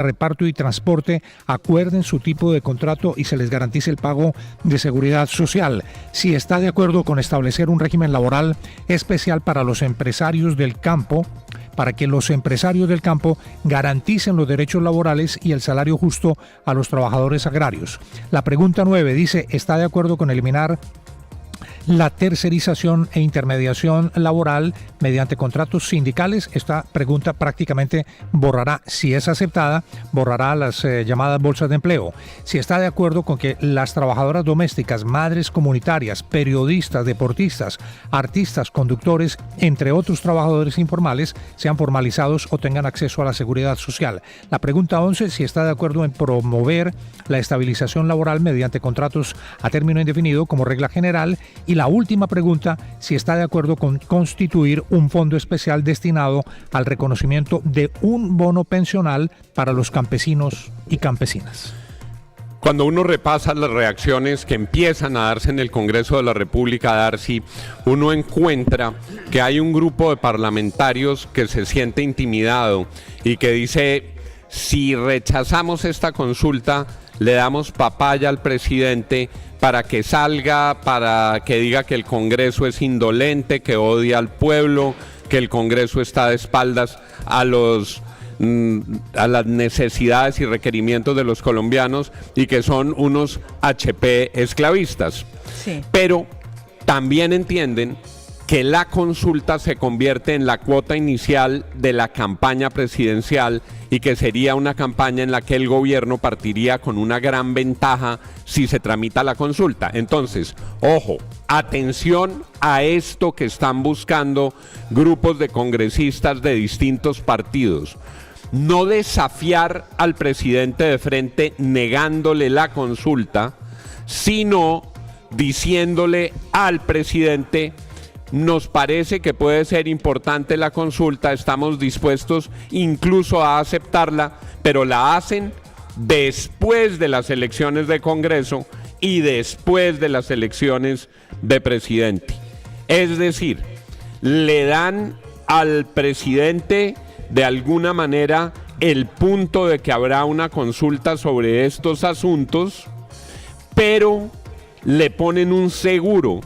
reparto y transporte acuerden su tipo de contrato y se les garantice el pago de seguridad social. Si está de acuerdo con establecer un régimen laboral especial para los empresarios del campo, para que los empresarios del campo garanticen los derechos laborales y el salario justo a los trabajadores agrarios. La pregunta 9 dice, ¿está de acuerdo con eliminar la tercerización e intermediación laboral mediante contratos sindicales? Esta pregunta prácticamente borrará, si es aceptada, borrará las llamadas bolsas de empleo. Si está de acuerdo con que las trabajadoras domésticas, madres comunitarias, periodistas, deportistas, artistas, conductores, entre otros trabajadores informales, sean formalizados o tengan acceso a la seguridad social. La pregunta 11, si está de acuerdo en promover la estabilización laboral mediante contratos a término indefinido como regla general. Y la última pregunta, si está de acuerdo con constituir un fondo especial destinado al reconocimiento de un bono pensional para los campesinos y campesinas. Cuando uno repasa las reacciones que empiezan a darse en el Congreso de la República, Darcy, uno encuentra que hay un grupo de parlamentarios que se siente intimidado y que dice, si rechazamos esta consulta, le damos papaya al presidente para que salga, para que diga que el Congreso es indolente, que odia al pueblo, que el Congreso está de espaldas a las necesidades y requerimientos de los colombianos y que son unos HP esclavistas. Sí. Pero también entienden que la consulta se convierte en la cuota inicial de la campaña presidencial y que sería una campaña en la que el gobierno partiría con una gran ventaja si se tramita la consulta. Entonces, ojo, atención a esto que están buscando grupos de congresistas de distintos partidos. No desafiar al presidente de frente negándole la consulta, sino diciéndole al presidente: nos parece que puede ser importante la consulta, estamos dispuestos incluso a aceptarla, pero la hacen después de las elecciones de Congreso y después de las elecciones de presidente. Es decir, le dan al presidente de alguna manera el punto de que habrá una consulta sobre estos asuntos, pero le ponen un seguro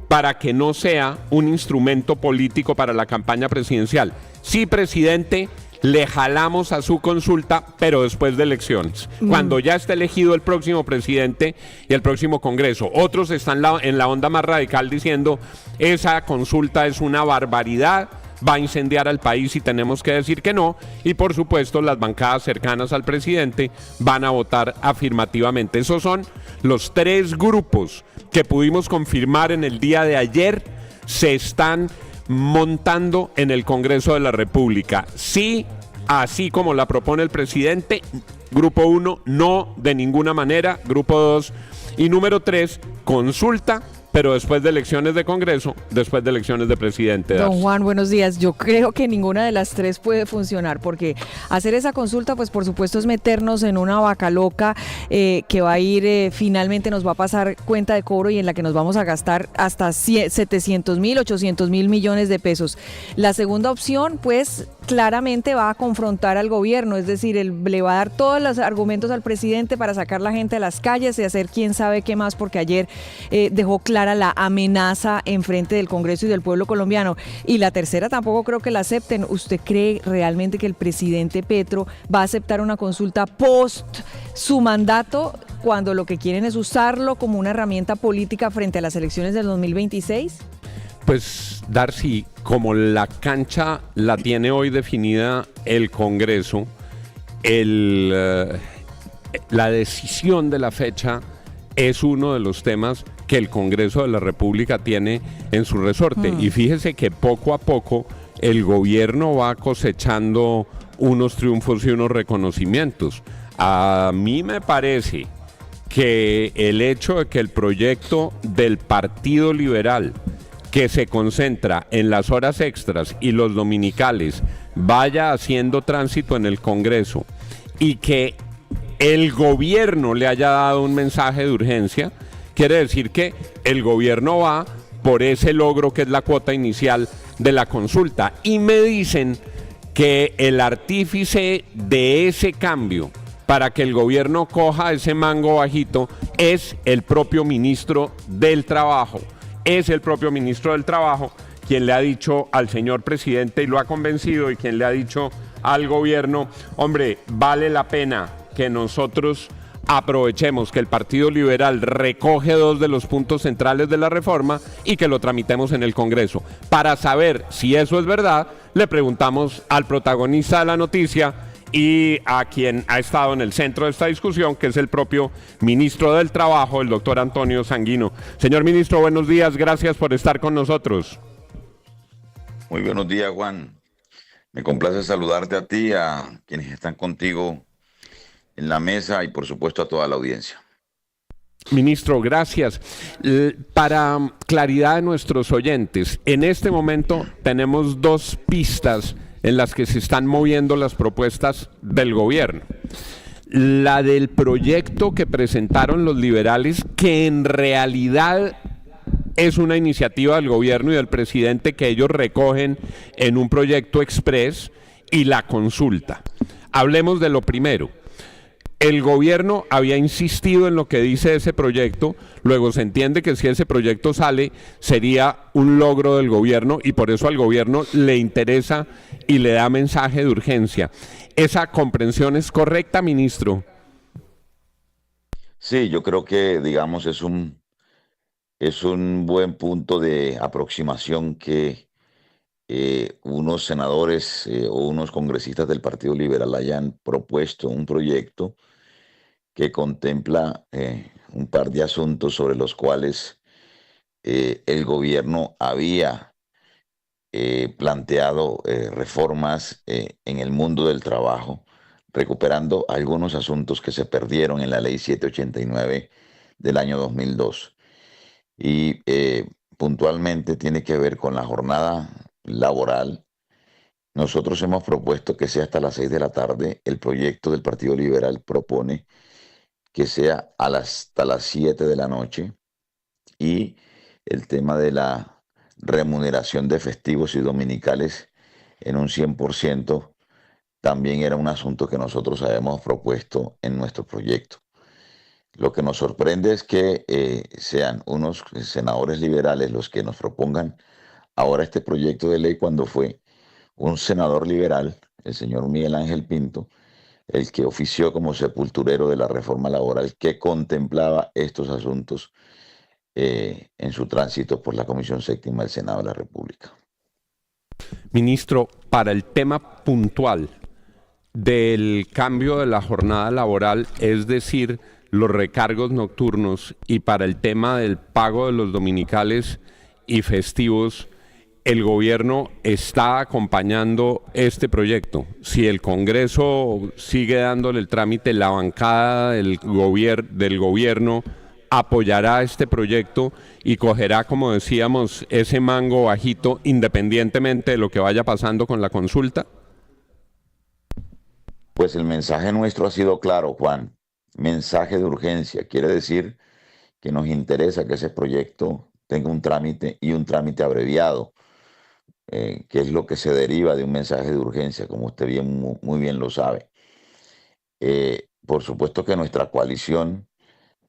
para que no sea un instrumento político para la campaña presidencial. Sí, presidente, le jalamos a su consulta, pero después de elecciones, cuando ya esté elegido el próximo presidente y el próximo Congreso. Otros están en la onda más radical diciendo, esa consulta es una barbaridad, va a incendiar al país y tenemos que decir que no, y por supuesto las bancadas cercanas al presidente van a votar afirmativamente. Esos son los tres grupos que pudimos confirmar en el día de ayer, se están montando en el Congreso de la República. Sí, así como la propone el presidente. Grupo 1, no, de ninguna manera. Grupo 2 y número 3, consulta, pero después de elecciones de Congreso, después de elecciones de presidente. Don Juan, buenos días. Yo creo que ninguna de las tres puede funcionar, porque hacer esa consulta, pues por supuesto es meternos en una vaca loca que va a ir, finalmente nos va a pasar cuenta de cobro y en la que nos vamos a gastar hasta 700.000, 800.000 millones de pesos. La segunda opción, pues claramente va a confrontar al gobierno, es decir, le va a dar todos los argumentos al presidente para sacar la gente a las calles y hacer quién sabe qué más, porque ayer dejó clara la amenaza en frente del Congreso y del pueblo colombiano. Y la tercera tampoco creo que la acepten. ¿Usted cree realmente que el presidente Petro va a aceptar una consulta post su mandato, cuando lo que quieren es usarlo como una herramienta política frente a las elecciones del 2026? Pues, Darcy, como la cancha la tiene hoy definida el Congreso, la decisión de la fecha es uno de los temas que el Congreso de la República tiene en su resorte. Y fíjese que poco a poco el gobierno va cosechando unos triunfos y unos reconocimientos. A mí me parece que el hecho de que el proyecto del Partido Liberal, que se concentra en las horas extras y los dominicales, vaya haciendo tránsito en el Congreso y que el gobierno le haya dado un mensaje de urgencia, quiere decir que el gobierno va por ese logro que es la cuota inicial de la consulta. Y me dicen que el artífice de ese cambio para que el gobierno coja ese mango bajito es el propio ministro del Trabajo. Es el propio ministro del Trabajo quien le ha dicho al señor presidente y lo ha convencido, y quien le ha dicho al gobierno: hombre, vale la pena que nosotros aprovechemos que el Partido Liberal recoge 2 de los puntos centrales de la reforma y que lo tramitemos en el Congreso. Para saber si eso es verdad, le preguntamos al protagonista de la noticia y a quien ha estado en el centro de esta discusión, que es el propio ministro del Trabajo, el doctor Antonio Sanguino. Señor ministro, buenos días, gracias por estar con nosotros. Muy buenos días, Juan. Me complace saludarte a ti, a quienes están contigo en la mesa y por supuesto a toda la audiencia. Ministro, gracias. Para claridad de nuestros oyentes, en este momento tenemos 2 pistas en las que se están moviendo las propuestas del gobierno. La del proyecto que presentaron los liberales, que en realidad es una iniciativa del gobierno y del presidente que ellos recogen en un proyecto express, y la consulta. Hablemos de lo primero. El gobierno había insistido en lo que dice ese proyecto, luego se entiende que si ese proyecto sale sería un logro del gobierno y por eso al gobierno le interesa y le da mensaje de urgencia. ¿Esa comprensión es correcta, ministro? Sí, yo creo que, digamos, es un buen punto de aproximación que unos senadores o unos congresistas del Partido Liberal hayan propuesto un proyecto que contempla un par de asuntos sobre los cuales el gobierno había planteado reformas en el mundo del trabajo, recuperando algunos asuntos que se perdieron en la Ley 789 del año 2002. Y puntualmente tiene que ver con la jornada laboral. Nosotros hemos propuesto que sea hasta las 6 de la tarde. El proyecto del Partido Liberal propone que sea hasta las 7 de la noche. Y el tema de la remuneración de festivos y dominicales en un 100% también era un asunto que nosotros habíamos propuesto en nuestro proyecto. Lo que nos sorprende es que sean unos senadores liberales los que nos propongan ahora este proyecto de ley, cuando fue un senador liberal, el señor Miguel Ángel Pinto, el que ofició como sepulturero de la reforma laboral que contemplaba estos asuntos en su tránsito por la Comisión Séptima del Senado de la República. Ministro, para el tema puntual del cambio de la jornada laboral, es decir, los recargos nocturnos, y para el tema del pago de los dominicales y festivos, el gobierno está acompañando este proyecto. Si el Congreso sigue dándole el trámite, la bancada del gobierno apoyará este proyecto y cogerá, como decíamos, ese mango bajito independientemente de lo que vaya pasando con la consulta. Pues el mensaje nuestro ha sido claro, Juan. Mensaje de urgencia. Quiere decir que nos interesa que ese proyecto tenga un trámite y un trámite abreviado, que es lo que se deriva de un mensaje de urgencia, como usted muy bien lo sabe. Por supuesto que nuestra coalición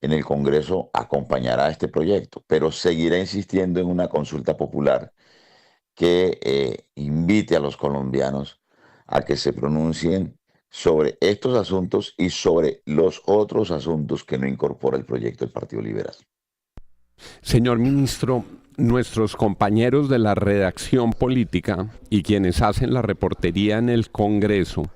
en el Congreso acompañará este proyecto, pero seguirá insistiendo en una consulta popular que invite a los colombianos a que se pronuncien sobre estos asuntos y sobre los otros asuntos que no incorpora el proyecto del Partido Liberal. Señor ministro, nuestros compañeros de la redacción política y quienes hacen la reportería en el Congreso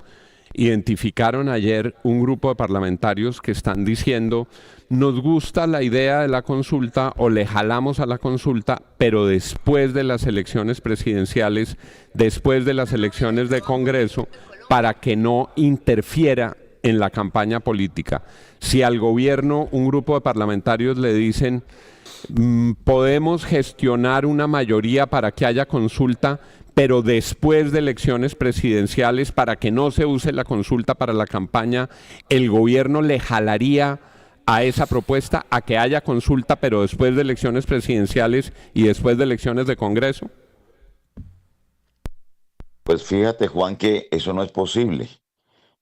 identificaron ayer un grupo de parlamentarios que están diciendo: nos gusta la idea de la consulta o le jalamos a la consulta, pero después de las elecciones presidenciales, después de las elecciones de Congreso, para que no interfiera en la campaña política. Si al gobierno un grupo de parlamentarios le dicen podemos gestionar una mayoría para que haya consulta, pero después de elecciones presidenciales, para que no se use la consulta para la campaña, ¿el gobierno le jalaría a esa propuesta a que haya consulta, pero después de elecciones presidenciales y después de elecciones de Congreso? Pues fíjate, Juan, que eso no es posible.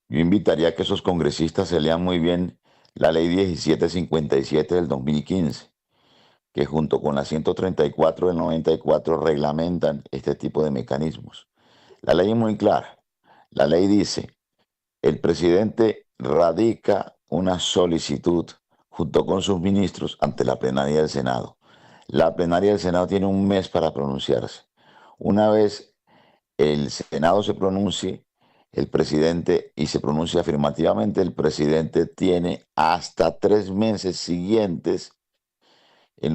Yo invitaría a que esos congresistas se lean muy bien la ley 1757 del 2015, que junto con la 134 del 94 reglamentan este tipo de mecanismos. La ley es muy clara. La ley dice, el presidente radica una solicitud junto con sus ministros ante la plenaria del Senado. La plenaria del Senado tiene un mes para pronunciarse. Una vez el Senado se pronuncie, el presidente, y se pronuncia afirmativamente, el presidente tiene hasta 3 meses siguientes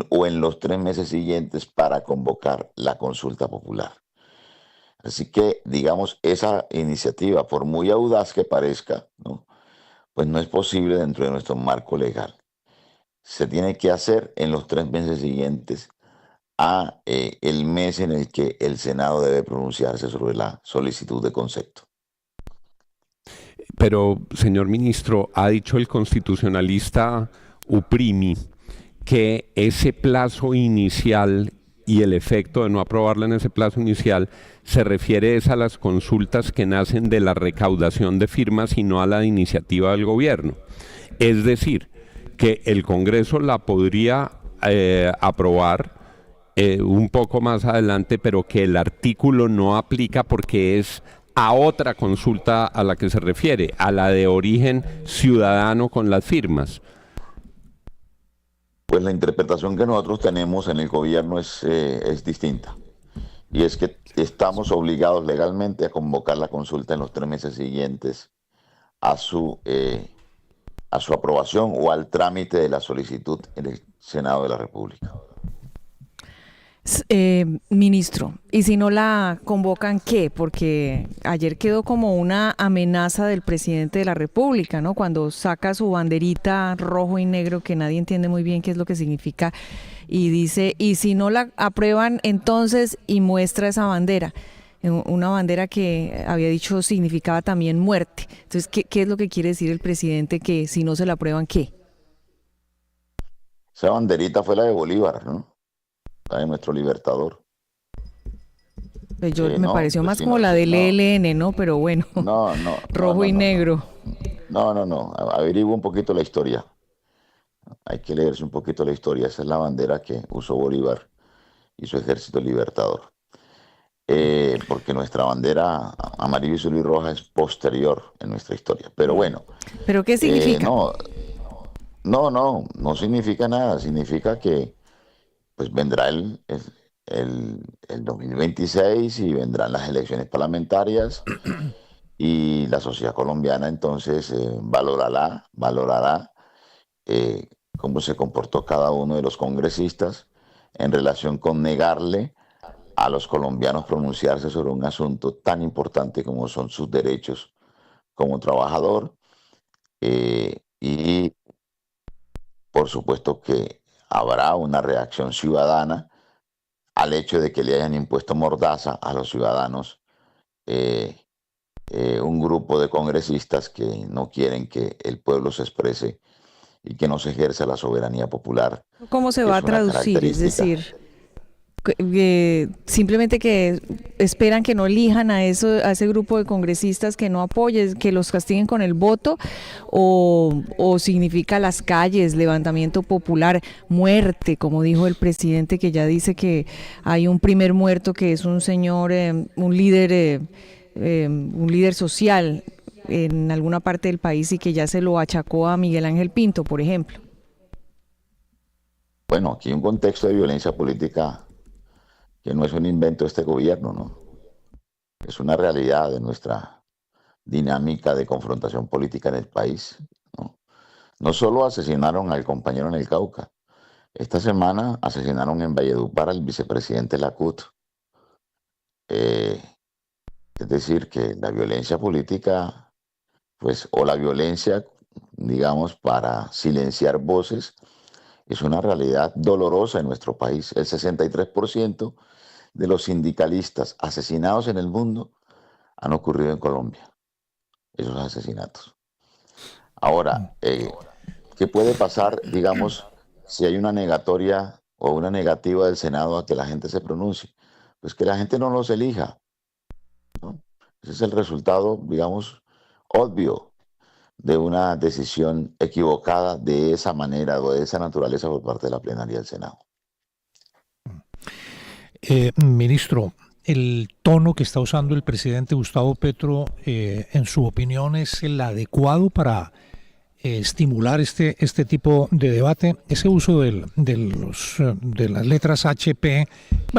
o en los 3 meses siguientes para convocar la consulta popular. Así que, digamos, esa iniciativa, por muy audaz que parezca, ¿no? Pues no es posible dentro de nuestro marco legal. Se tiene que hacer en los 3 meses siguientes a el mes en el que el Senado debe pronunciarse sobre la solicitud de concepto. Pero, señor ministro, ha dicho el constitucionalista Uprimi que ese plazo inicial y el efecto de no aprobarla en ese plazo inicial se refiere a las consultas que nacen de la recaudación de firmas y no a la iniciativa del gobierno. Es decir, que el Congreso la podría aprobar un poco más adelante, pero que el artículo no aplica porque es a otra consulta a la que se refiere, a la de origen ciudadano con las firmas. Pues la interpretación que nosotros tenemos en el gobierno es distinta. Y es que estamos obligados legalmente a convocar la consulta en los 3 meses siguientes a su aprobación o al trámite de la solicitud en el Senado de la República. Ministro, ¿y si no la convocan qué? Porque ayer quedó como una amenaza del presidente de la República, ¿no? Cuando saca su banderita rojo y negro, que nadie entiende muy bien qué es lo que significa, y dice, y si no la aprueban entonces, y muestra esa bandera, una bandera que había dicho significaba también muerte. Entonces, ¿qué es lo que quiere decir el presidente que si no se la aprueban qué? Esa banderita fue la de Bolívar, ¿no? La de nuestro libertador. Pues me No, pareció pues más sí, como no, la del no, ELN, ¿no? Pero bueno, rojo y negro. No. Averigua un poquito la historia. Hay que leerse un poquito la historia. Esa es la bandera que usó Bolívar y su ejército libertador. Porque nuestra bandera amarillo, azul y roja es posterior en nuestra historia. Pero bueno, ¿Pero qué significa? no significa nada. Significa que pues vendrá el 2026 y vendrán las elecciones parlamentarias y la sociedad colombiana entonces valorará cómo se comportó cada uno de los congresistas en relación con negarle a los colombianos pronunciarse sobre un asunto tan importante como son sus derechos como trabajador, y por supuesto que habrá una reacción ciudadana al hecho de que le hayan impuesto mordaza a los ciudadanos, un grupo de congresistas que no quieren que el pueblo se exprese y que no se ejerza la soberanía popular. ¿Cómo se va a traducir? Es decir, simplemente que esperan que no elijan a ese grupo de congresistas que no apoyen, que los castiguen con el voto, o significa las calles, levantamiento popular, muerte, como dijo el presidente, que ya dice que hay un primer muerto que es un señor, un líder social en alguna parte del país y que ya se lo achacó a Miguel Ángel Pinto, por ejemplo. Bueno, aquí hay un contexto de violencia política que no es un invento de este gobierno, ¿no? Es una realidad de nuestra dinámica de confrontación política en el país, ¿no? No solo asesinaron al compañero en el Cauca, esta semana asesinaron en Valledupar al vicepresidente de la CUT. Es decir, que la violencia política, pues, o la violencia, digamos, para silenciar voces, es una realidad dolorosa en nuestro país. El 63% de los sindicalistas asesinados en el mundo han ocurrido en Colombia, esos asesinatos. Ahora, ¿qué puede pasar, digamos, si hay una negatoria o una negativa del Senado a que la gente se pronuncie? Pues que la gente no los elija, ¿no? Ese es el resultado, digamos, obvio de una decisión equivocada de esa manera o de esa naturaleza por parte de la plenaria del Senado. Ministro, el tono que está usando el presidente Gustavo Petro, en su opinión, ¿es el adecuado para estimular este tipo de debate? Ese uso de las letras HP,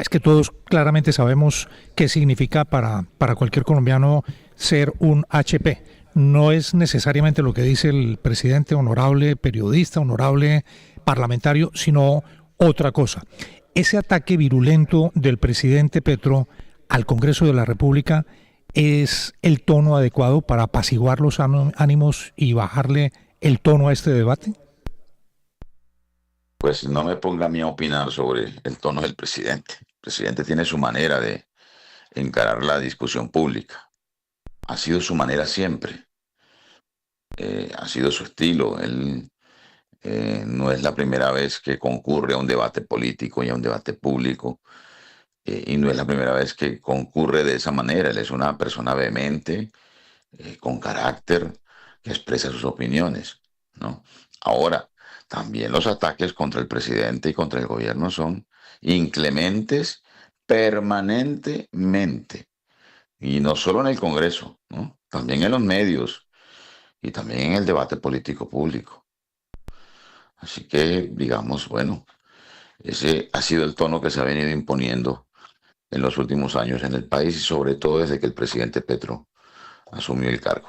es que todos claramente sabemos qué significa para cualquier colombiano ser un HP. No es necesariamente lo que dice el presidente, honorable periodista, honorable parlamentario, sino otra cosa. Ese ataque virulento del presidente Petro al Congreso de la República es el tono adecuado para apaciguar los ánimos y bajarle el tono a este debate. Pues no me ponga a mí a opinar sobre el tono del presidente. El presidente tiene su manera de encarar la discusión pública. Ha sido su manera siempre. Ha sido su estilo. Él no es la primera vez que concurre a un debate político y a un debate público, y no es la primera vez que concurre de esa manera. Él es una persona vehemente, con carácter, que expresa sus opiniones, ¿no? Ahora, también los ataques contra el presidente y contra el gobierno son inclementes permanentemente, y no solo en el Congreso, ¿no? También en los medios y también en el debate político público. Así que, digamos, bueno, ese ha sido el tono que se ha venido imponiendo en los últimos años en el país y sobre todo desde que el presidente Petro asumió el cargo.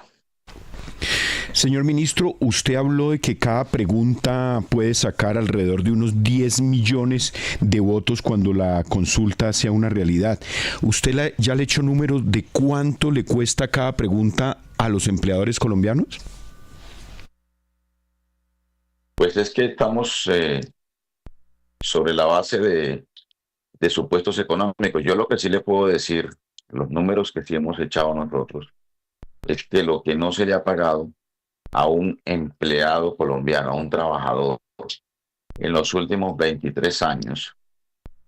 Señor ministro, usted habló de que cada pregunta puede sacar alrededor de unos 10 millones de votos cuando la consulta sea una realidad. ¿Usted ya le echó números de cuánto le cuesta cada pregunta a los empleadores colombianos? Pues es que estamos sobre la base de supuestos económicos. Yo lo que sí le puedo decir, los números que sí hemos echado nosotros, es que lo que no se le ha pagado a un empleado colombiano, a un trabajador, en los últimos 23 años,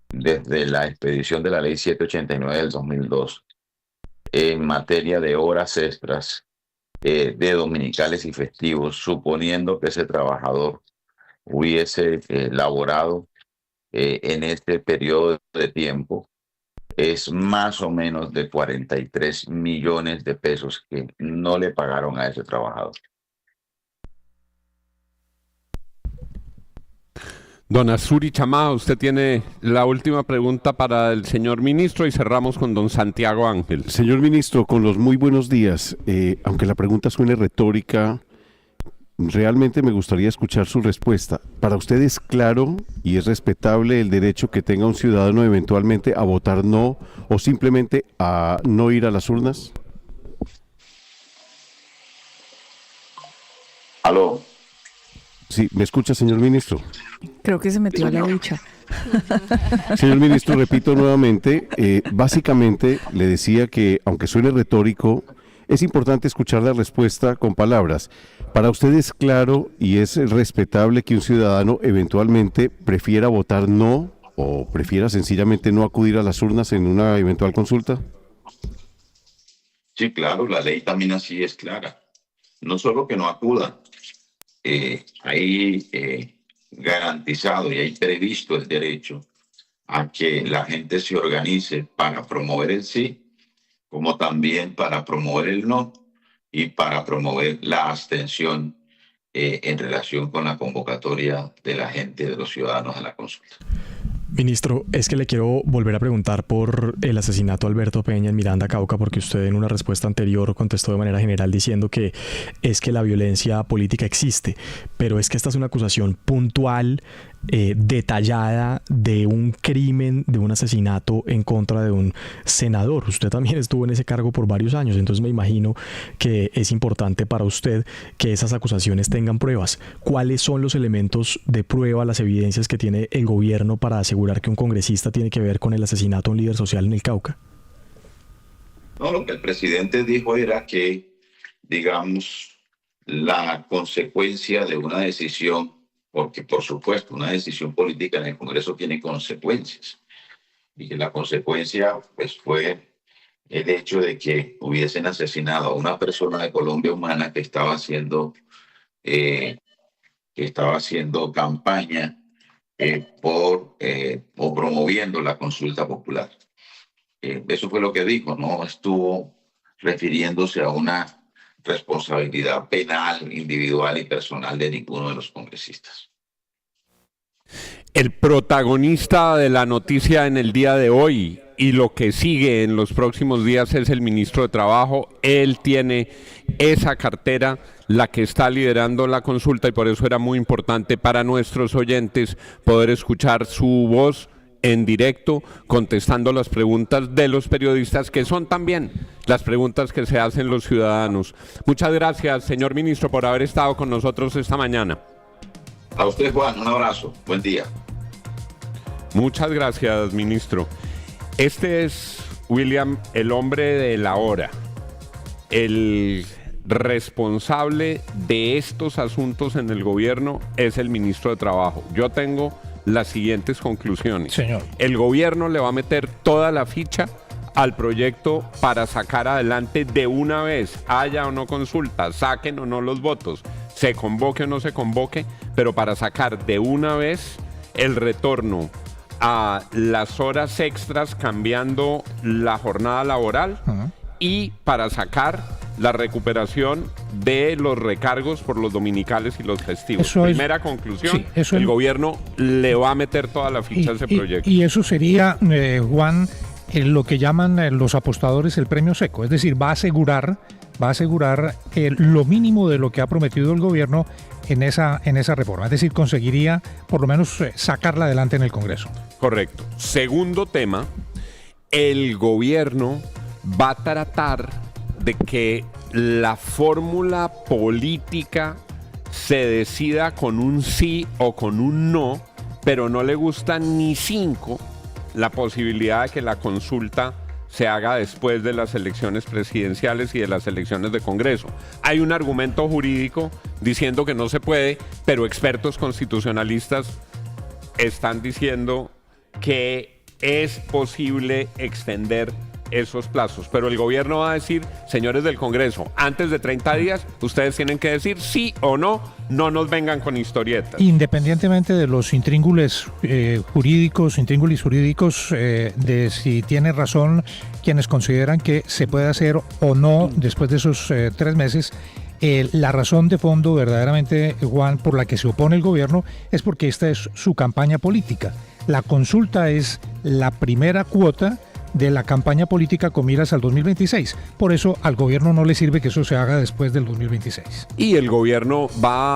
desde la expedición de la ley 789 del 2002, en materia de horas extras, de dominicales y festivos, suponiendo que ese trabajador hubiese laborado en este periodo de tiempo, es más o menos de 43 millones de pesos que no le pagaron a ese trabajador. Don Azuri Chamá, usted tiene la última pregunta para el señor ministro y cerramos con don Santiago Ángel. Señor ministro, con los muy buenos días. Aunque la pregunta suene retórica, realmente me gustaría escuchar su respuesta. ¿Para usted es claro y es respetable el derecho que tenga un ciudadano eventualmente a votar no o simplemente a no ir a las urnas? ¿Aló? Sí, ¿me escucha, señor ministro? Creo que se metió a la ducha. Señor ministro, repito nuevamente, básicamente le decía que, aunque suene retórico, es importante escuchar la respuesta con palabras. ¿Para usted es claro y es respetable que un ciudadano eventualmente prefiera votar no o prefiera sencillamente no acudir a las urnas en una eventual consulta? Sí, claro, la ley también así es clara. No solo que no acuda, hay garantizado y hay previsto el derecho a que la gente se organice para promover el sí, como también para promover el no y para promover la abstención en relación con la convocatoria de la gente, de los ciudadanos a la consulta. Ministro, es que le quiero volver a preguntar por el asesinato de Alberto Peña en Miranda, Cauca, porque usted en una respuesta anterior contestó de manera general diciendo que es que la violencia política existe, pero es que esta es una acusación puntual, detallada de un crimen, de un asesinato en contra de un senador. Usted también estuvo en ese cargo por varios años, entonces me imagino que es importante para usted que esas acusaciones tengan pruebas. ¿Cuáles son los elementos de prueba, las evidencias que tiene el gobierno para asegurar que un congresista tiene que ver con el asesinato de un líder social en el Cauca? No, lo que el presidente dijo era que, digamos, la consecuencia de una decisión, porque por supuesto una decisión política en el Congreso tiene consecuencias, y que la consecuencia pues fue el hecho de que hubiesen asesinado a una persona de Colombia Humana que estaba haciendo campaña o promoviendo la consulta popular. Eso fue lo que dijo, no estuvo refiriéndose a una responsabilidad penal, individual y personal de ninguno de los congresistas. El protagonista de la noticia en el día de hoy y lo que sigue en los próximos días es el ministro de Trabajo. Él tiene esa cartera, la que está liderando la consulta, y por eso era muy importante para nuestros oyentes poder escuchar su voz en directo, contestando las preguntas de los periodistas, que son también las preguntas que se hacen los ciudadanos. Muchas gracias, señor ministro, por haber estado con nosotros esta mañana. A usted, Juan, un abrazo. Buen día. Muchas gracias, ministro. Este es, William, el hombre de la hora, el responsable de estos asuntos en el gobierno es el ministro de Trabajo. Yo tengo las siguientes conclusiones. Señor. El gobierno le va a meter toda la ficha al proyecto para sacar adelante de una vez, haya o no consulta, saquen o no los votos, se convoque o no se convoque, pero para sacar de una vez el retorno a las horas extras cambiando la jornada laboral y para sacar la recuperación de los recargos por los dominicales y los festivos. Primera conclusión, sí, el gobierno le va a meter toda la ficha a ese proyecto. Y eso sería, Juan, lo que llaman los apostadores el premio seco, es decir, va a asegurar lo mínimo de lo que ha prometido el gobierno en esa reforma, es decir, conseguiría por lo menos sacarla adelante en el Congreso. Correcto. Segundo tema, el gobierno va a tratar de que la fórmula política se decida con un sí o con un no, pero no le gusta ni 5 la posibilidad de que la consulta se haga después de las elecciones presidenciales y de las elecciones de Congreso. Hay un argumento jurídico diciendo que no se puede, pero expertos constitucionalistas están diciendo que es posible extender esos plazos, pero el gobierno va a decir, señores del Congreso, antes de 30 días ustedes tienen que decir sí o no, no nos vengan con historietas. Independientemente de los intríngulis jurídicos, de si tiene razón quienes consideran que se puede hacer o no después de esos 3 meses, la razón de fondo verdaderamente, Juan, por la que se opone el gobierno es porque esta es su campaña política. La consulta es la primera cuota de la campaña política con miras al 2026. Por eso al gobierno no le sirve que eso se haga después del 2026. Y el gobierno va